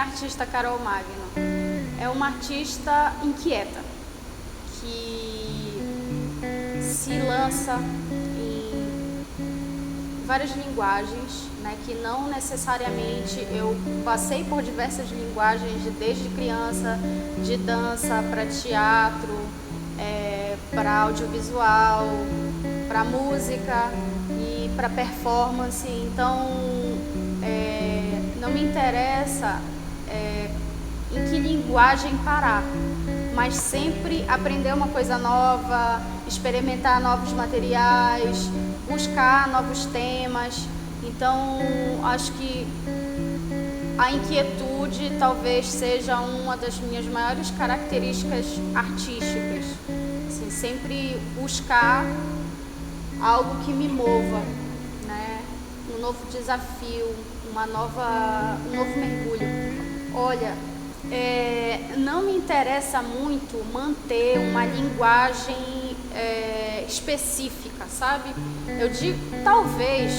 a artista Carol Magno? É uma artista inquieta, que se lança em várias linguagens, né, que não necessariamente eu passei por diversas linguagens desde criança, de dança para teatro, para audiovisual, para música e para performance. Então não me interessa em que linguagem parar, mas sempre aprender uma coisa nova, experimentar novos materiais, buscar novos temas. Então, acho que a inquietude talvez seja uma das minhas maiores características artísticas. Assim, sempre buscar algo que me mova, né? Um novo desafio, um novo mergulho. Olha, não me interessa muito manter uma linguagem específica, sabe? Eu digo, talvez,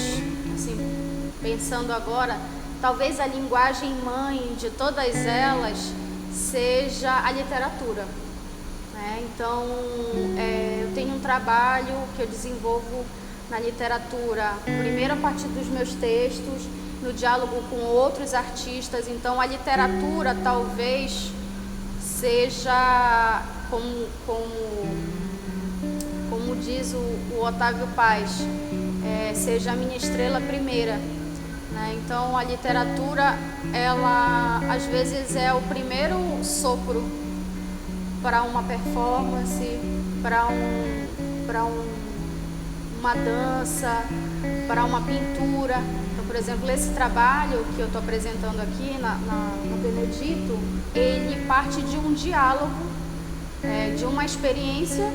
assim, pensando agora, talvez a linguagem mãe de todas elas seja a literatura, né? Então, eu tenho um trabalho que eu desenvolvo na literatura, primeiro a partir dos meus textos, no diálogo com outros artistas. Então, a literatura talvez seja, como diz o Otávio Paz, seja a minha estrela primeira, né? Então, a literatura, ela às vezes é o primeiro sopro para uma performance, para uma dança, para uma pintura. Então, por exemplo, esse trabalho que eu estou apresentando aqui no Benedito, ele parte de um diálogo, de uma experiência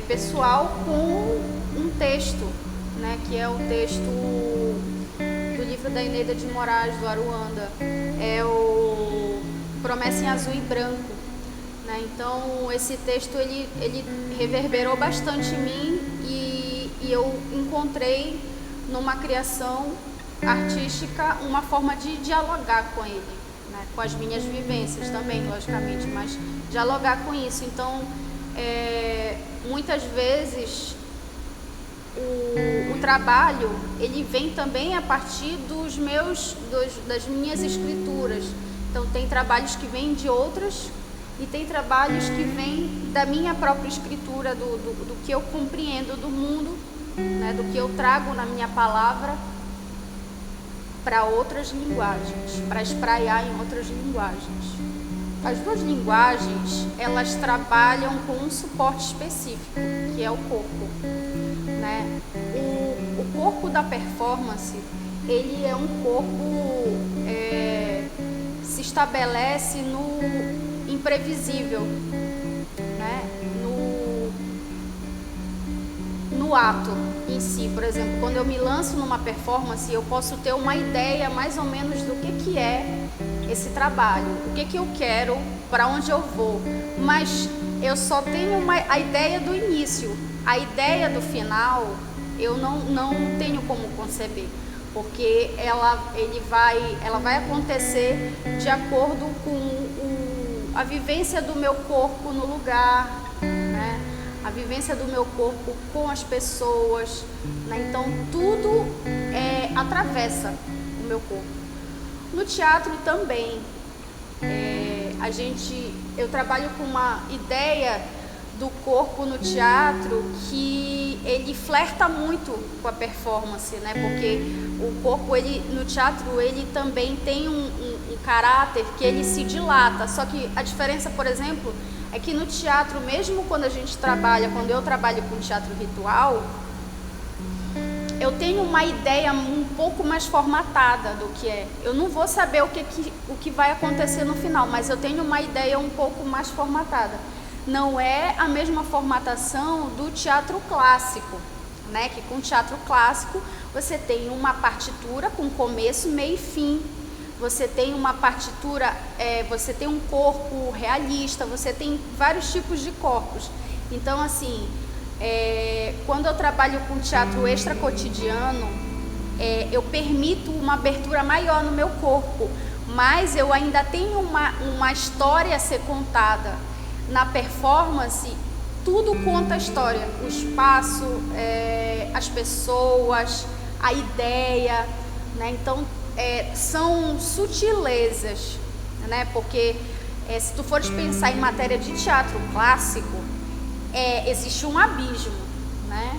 pessoal com um texto, né, que é o texto do livro da Eneida de Moraes, do Aruanda, é o Promessa em Azul e Branco, né? Então, esse texto ele reverberou bastante em mim e eu encontrei numa criação artística uma forma de dialogar com ele, né? Com as minhas vivências também, logicamente, mas dialogar com isso. Então, muitas vezes o trabalho ele vem também a partir das minhas escrituras. Então, tem trabalhos que vêm de outras e tem trabalhos que vêm da minha própria escritura, do que eu compreendo do mundo, né, do que eu trago na minha palavra para outras linguagens, para espraiar em outras linguagens. As duas linguagens, elas trabalham com um suporte específico, que é o corpo, né? O corpo da performance, ele é um corpo se estabelece no imprevisível, né? No ato em si. Por exemplo, quando eu me lanço numa performance, eu posso ter uma ideia mais ou menos do que é esse trabalho, o que eu quero, para onde eu vou, mas eu só tenho a ideia do início. A ideia do final eu não tenho como conceber, porque ela vai acontecer de acordo com a vivência do meu corpo no lugar, né? A vivência do meu corpo com as pessoas, né? Então tudo atravessa o meu corpo. No teatro também, eu trabalho com uma ideia do corpo no teatro que ele flerta muito com a performance, né? Porque o corpo, no teatro, ele também tem um caráter que ele se dilata. Só que a diferença, por exemplo, é que no teatro, mesmo quando eu trabalho com teatro ritual, eu tenho uma ideia um pouco mais formatada do que é. Eu não vou saber o que vai acontecer no final, mas eu tenho uma ideia um pouco mais formatada. Não é a mesma formatação do teatro clássico, né? Que com teatro clássico você tem uma partitura com começo, meio e fim. Você tem uma partitura, você tem um corpo realista, você tem vários tipos de corpos. Então, assim, quando eu trabalho com teatro extra cotidiano, eu permito uma abertura maior no meu corpo, mas eu ainda tenho uma história a ser contada. Na performance, tudo conta a história, o espaço, as pessoas, a ideia, né? Então, são sutilezas, né? Porque se tu fores pensar em matéria de teatro clássico, existe um abismo, né?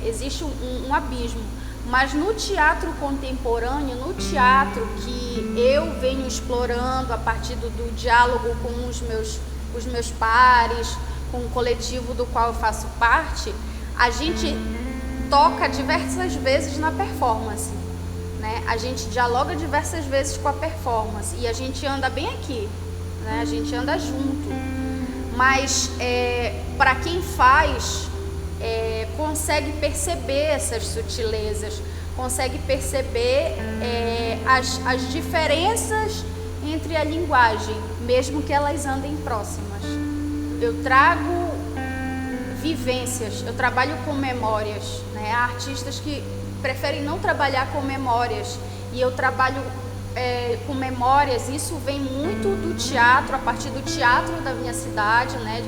Existe um abismo. Mas no teatro contemporâneo, no teatro que eu venho explorando a partir do diálogo com os meus pares, com o coletivo do qual eu faço parte, a gente toca diversas vezes na performance, né? A gente dialoga diversas vezes com a performance e a gente anda bem aqui, né? A gente anda junto. Mas para quem faz, consegue perceber essas sutilezas, consegue perceber as diferenças entre a linguagem, mesmo que elas andem próximas. Eu trago vivências, eu trabalho com memórias, né? Há artistas que preferem não trabalhar com memórias e eu trabalho com memórias. Isso vem muito do teatro, a partir do teatro da minha cidade, né?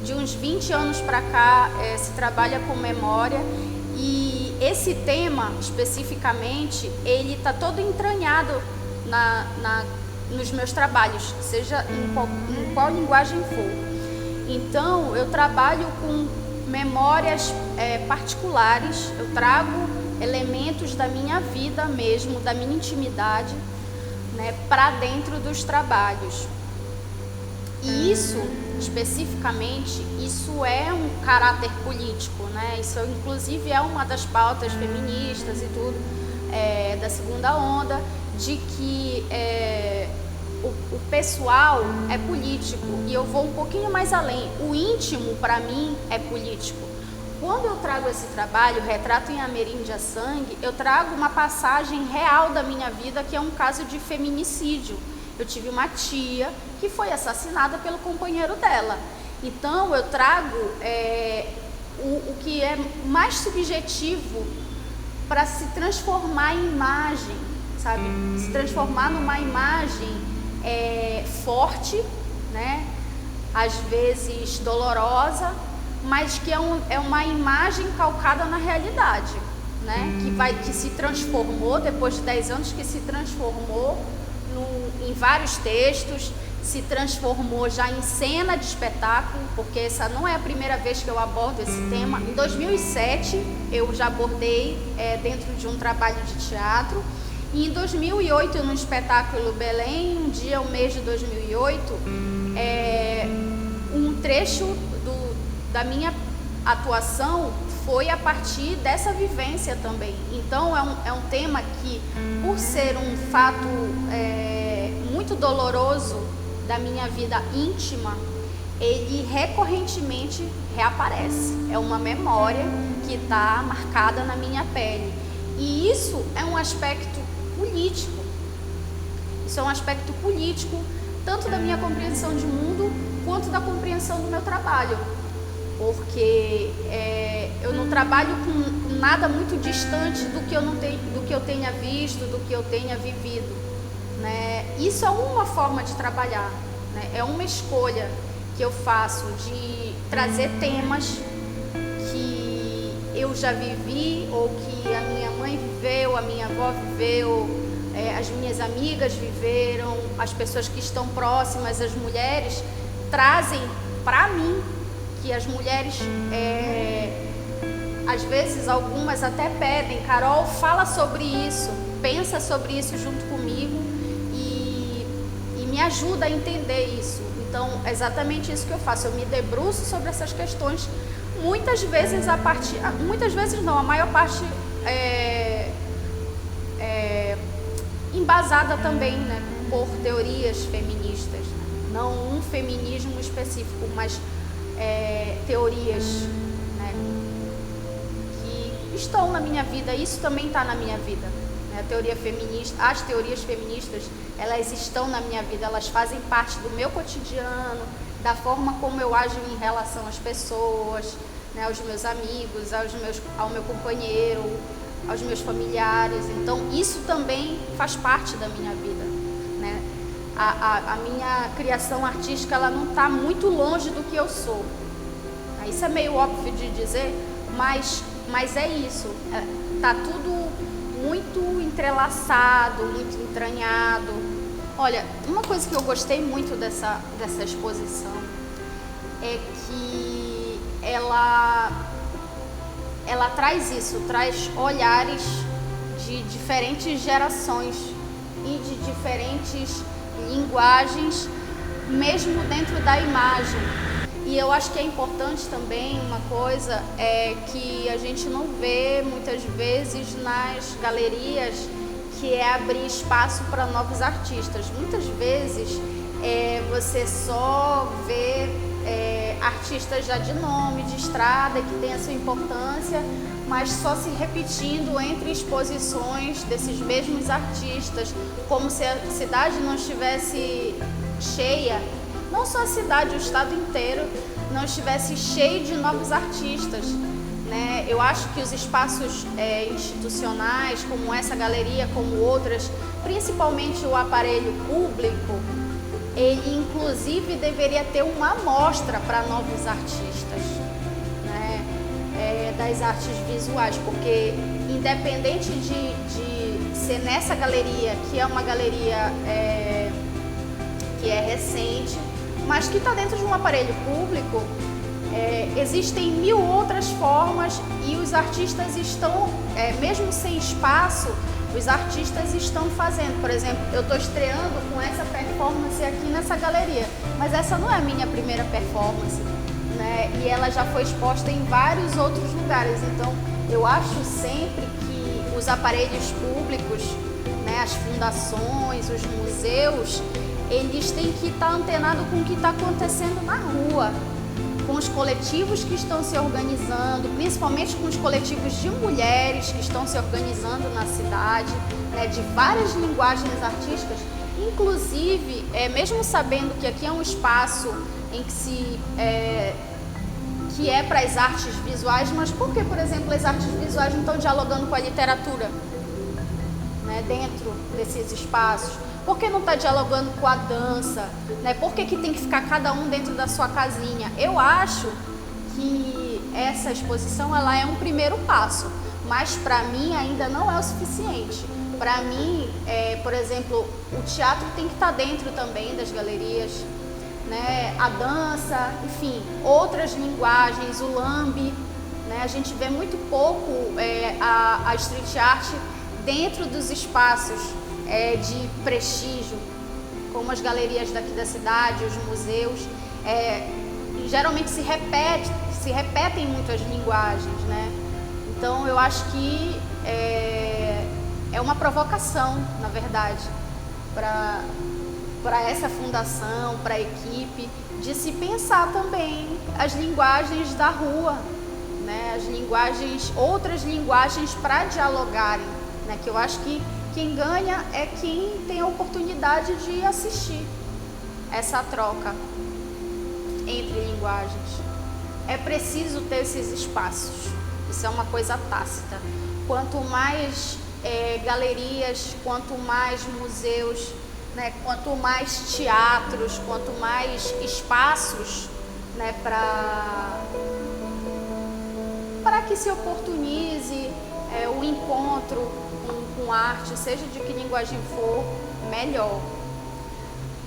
De uns 20 anos para cá se trabalha com memória, e esse tema especificamente ele está todo entranhado nos meus trabalhos, seja em qual linguagem for. Então eu trabalho com memórias particulares, eu trago elementos da minha vida mesmo, da minha intimidade, né, para dentro dos trabalhos. E isso, especificamente, isso é um caráter político, né? Isso, inclusive, é uma das pautas feministas e tudo, da segunda onda, de que o pessoal é político. E eu vou um pouquinho mais além. O íntimo, para mim, é político. Quando eu trago esse trabalho, Retrato em Ameríndia Sangue, eu trago uma passagem real da minha vida, que é um caso de feminicídio. Eu tive uma tia que foi assassinada pelo companheiro dela. Então, eu trago o que é mais subjetivo para se transformar em imagem, sabe? Se transformar numa imagem forte, né? Às vezes dolorosa, mas que é uma imagem calcada na realidade, né? Que se transformou, depois de 10 anos, que se transformou em vários textos, se transformou já em cena de espetáculo, porque essa não é a primeira vez que eu abordo esse tema. Em 2007 eu já abordei dentro de um trabalho de teatro, e em 2008 no espetáculo Belém, um dia, o mês de 2008, um trecho da minha atuação foi a partir dessa vivência também. Então é um tema que, por ser um fato muito doloroso da minha vida íntima, ele recorrentemente reaparece. É uma memória que está marcada na minha pele. E isso é um aspecto político. Isso é um aspecto político, tanto da minha compreensão de mundo, quanto da compreensão do meu trabalho. Porque eu não trabalho com nada muito distante do que eu tenha visto, do que eu tenha vivido, né? Isso é uma forma de trabalhar, né? É uma escolha que eu faço de trazer temas que eu já vivi, ou que a minha mãe viveu, a minha avó viveu, as minhas amigas viveram, as pessoas que estão próximas, as mulheres, trazem para mim. Que as mulheres, às vezes, algumas até pedem: Carol, fala sobre isso, pensa sobre isso junto comigo e me ajuda a entender isso. Então, é exatamente isso que eu faço. Eu me debruço sobre essas questões, muitas vezes muitas vezes não, a maior parte embasada também, né, por teorias feministas, né? Não um feminismo específico, mas teorias, né, que estão na minha vida. Isso também está na minha vida, né? A teoria feminista, as teorias feministas, elas estão na minha vida, elas fazem parte do meu cotidiano, da forma como eu ajo em relação às pessoas, né, aos meus amigos, ao meu companheiro, aos meus familiares. Então isso também faz parte da minha vida, a minha criação artística ela não está muito longe do que eu sou. Isso é meio óbvio de dizer, mas é isso. Tá tudo muito entrelaçado, muito entranhado. Olha, uma coisa que eu gostei muito dessa exposição é que ela traz isso, traz olhares de diferentes gerações e de diferentes linguagens, mesmo dentro da imagem. E eu acho que é importante também uma coisa que a gente não vê muitas vezes nas galerias, que é abrir espaço para novos artistas. Muitas vezes você só vê artistas já de nome, de estrada, que tem a sua importância, mas só se repetindo entre exposições desses mesmos artistas, como se a cidade não estivesse cheia, não só a cidade, o estado inteiro não estivesse cheio de novos artistas, né? Eu acho que os espaços institucionais, como essa galeria, como outras, principalmente o aparelho público, ele inclusive deveria ter uma amostra para novos artistas, né? Das artes visuais, porque independente de ser nessa galeria, que é uma galeria que é recente, mas que está dentro de um aparelho público, existem 1000 outras formas e os artistas estão, mesmo sem espaço, os artistas estão fazendo. Por exemplo, eu estou estreando com essa performance aqui nessa galeria, mas essa não é a minha primeira performance, né? E ela já foi exposta em vários outros lugares. Então, eu acho sempre que os aparelhos públicos, né, as fundações, os museus, eles têm que estar antenados com o que está acontecendo na rua, com os coletivos que estão se organizando, principalmente com os coletivos de mulheres que estão se organizando na cidade, né, de várias linguagens artísticas, inclusive, mesmo sabendo que aqui é um espaço em que que é para as artes visuais, mas por que, por exemplo, as artes visuais não estão dialogando com a literatura, né, dentro desses espaços? Por que não está dialogando com a dança? Né? Por que tem que ficar cada um dentro da sua casinha? Eu acho que essa exposição ela é um primeiro passo, mas para mim ainda não é o suficiente. Para mim, por exemplo, o teatro tem que estar dentro também das galerias, né? A dança, enfim, outras linguagens, o lambe, né? A gente vê muito pouco a street art dentro dos espaços de prestígio, como as galerias daqui da cidade, os museus, geralmente se repetem muito as linguagens, né? Então eu acho que é uma provocação, na verdade, para essa fundação, para a equipe, de se pensar também as linguagens da rua, né? As linguagens, outras linguagens para dialogarem, né? Que eu acho que quem ganha é quem tem a oportunidade de assistir essa troca entre linguagens. É preciso ter esses espaços, isso é uma coisa tácita. Quanto mais galerias, quanto mais museus, né, quanto mais teatros, quanto mais espaços, né, para que se oportunize o encontro com arte, seja de que linguagem for, melhor.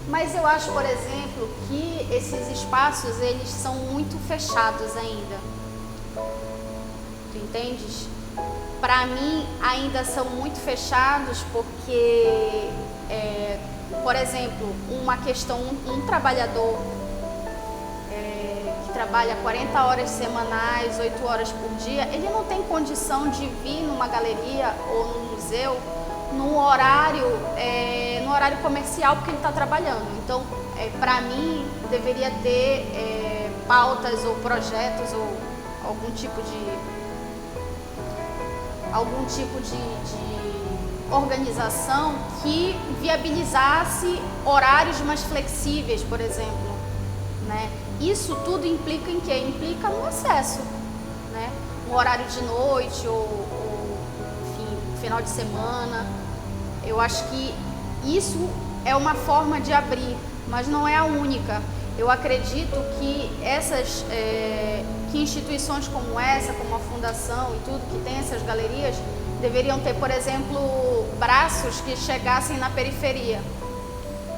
Mas eu acho, por exemplo, que esses espaços, eles são muito fechados ainda. Tu entendes? Para mim, ainda são muito fechados porque, por exemplo, uma questão, um trabalhador que trabalha 40 horas semanais, 8 horas por dia, ele não tem condição de vir numa galeria ou num museu no horário comercial, porque ele está trabalhando. Então, para mim, deveria ter pautas ou projetos ou algum tipo de organização que viabilizasse horários mais flexíveis, por exemplo, né? Isso tudo implica em quê? Implica no acesso, né? No horário de noite ou enfim, final de semana. Eu acho que isso é uma forma de abrir, mas não é a única. Eu acredito que que instituições como essa, como a Fundação e tudo, que tem essas galerias, deveriam ter, por exemplo, braços que chegassem na periferia.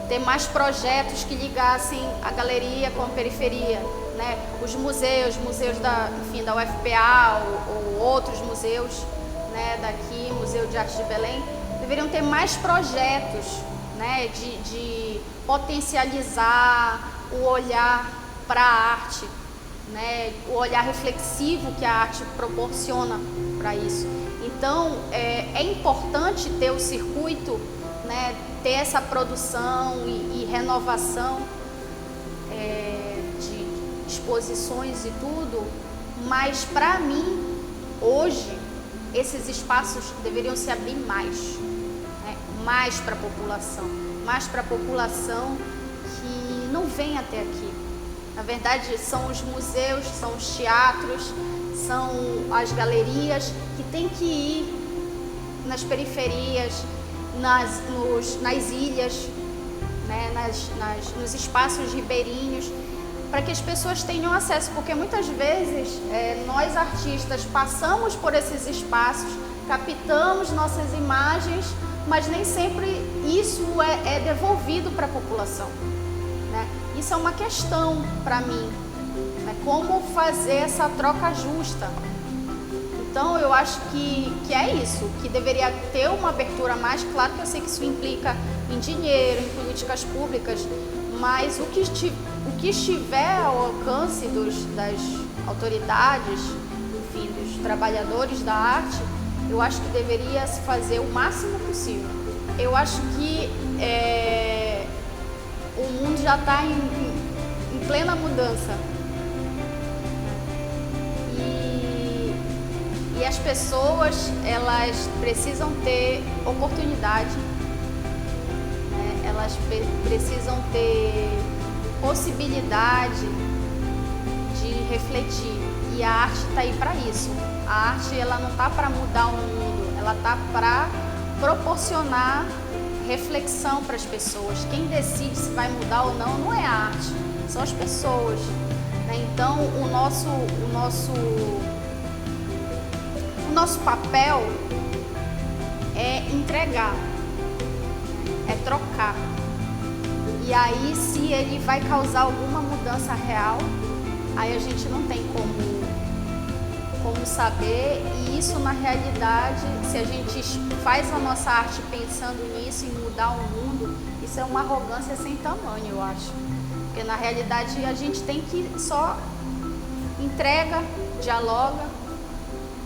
Ter mais projetos que ligassem a galeria com a periferia, né? Os museus da UFPA ou outros museus, né, daqui, Museu de Arte de Belém, deveriam ter mais projetos, né, de potencializar o olhar para a arte, né, o olhar reflexivo que a arte proporciona para isso. Então, é importante ter o circuito, né, ter essa produção e renovação de exposições e tudo, mas para mim, hoje, esses espaços deveriam se abrir mais, né, mais para a população que não vem até aqui. Na verdade, são os museus, são os teatros, são as galerias que têm que ir nas periferias, nas ilhas, né, nos espaços ribeirinhos, para que as pessoas tenham acesso, porque muitas vezes nós artistas passamos por esses espaços, captamos nossas imagens, mas nem sempre isso é devolvido para a população, né? Isso é uma questão para mim, né? Como fazer essa troca justa. Então eu acho que é isso, que deveria ter uma abertura mais. Claro que eu sei que isso implica em dinheiro, em políticas públicas, mas o que estiver ao alcance das autoridades, enfim, dos trabalhadores da arte, eu acho que deveria se fazer o máximo possível. Eu acho que o mundo já está em plena mudança. E as pessoas, elas precisam ter oportunidade, né? Elas precisam ter possibilidade de refletir. E a arte está aí para isso. A arte, ela não está para mudar o mundo, ela está para proporcionar reflexão para as pessoas. Quem decide se vai mudar ou não é a arte, são as pessoas, né? Então, o nosso papel é entregar, é trocar. E aí, se ele vai causar alguma mudança real, aí a gente não tem como saber. E isso, na realidade, se a gente faz a nossa arte pensando nisso, em mudar o mundo, isso é uma arrogância sem tamanho, eu acho. Porque, na realidade, a gente tem que só entrega, dialoga,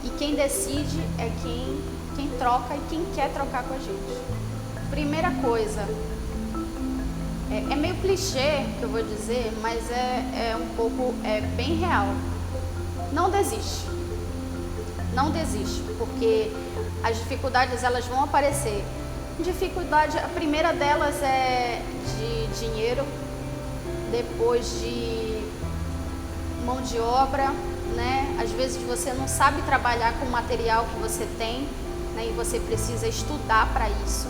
e quem decide é quem troca e quem quer trocar com a gente. Primeira coisa, é meio clichê que eu vou dizer, mas é bem real. Não desiste. Não desiste, porque as dificuldades, elas vão aparecer. A primeira delas é de dinheiro, depois de mão de obra, né? Às vezes você não sabe trabalhar com o material que você tem, né? E você precisa estudar para isso.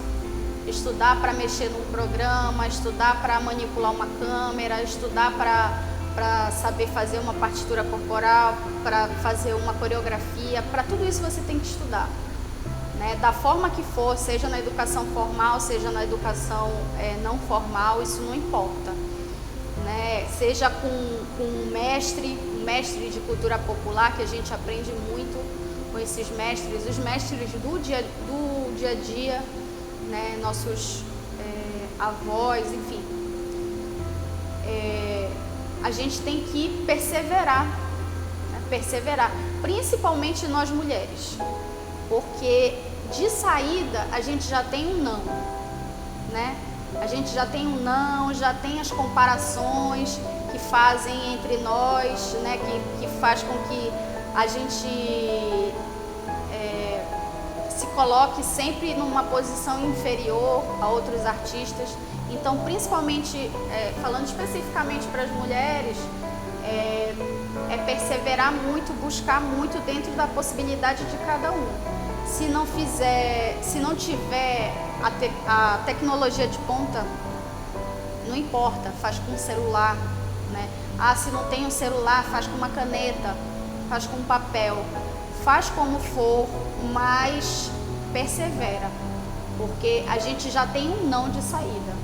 Estudar para mexer num programa, estudar para manipular uma câmera, estudar para saber fazer uma partitura corporal, para fazer uma coreografia. Para tudo isso você tem que estudar, né? Da forma que for, seja na educação formal, seja na educação não formal, isso não importa, né? Seja com um mestre de cultura popular, que a gente aprende muito com esses mestres, os mestres do dia a dia, né? Nossos avós, enfim. A gente tem que perseverar, né? Perseverar, principalmente nós mulheres, porque de saída a gente já tem um não, né? A gente já tem um não, já tem as comparações que fazem entre nós, né? Que faz com que a gente se coloque sempre numa posição inferior a outros artistas. Então, principalmente, falando especificamente para as mulheres, é perseverar muito, buscar muito dentro da possibilidade de cada um. Se não tiver a tecnologia de ponta, não importa, faz com celular, né? Ah, se não tem um celular, faz com uma caneta, faz com papel, faz como for, mas persevera, porque a gente já tem um não de saída.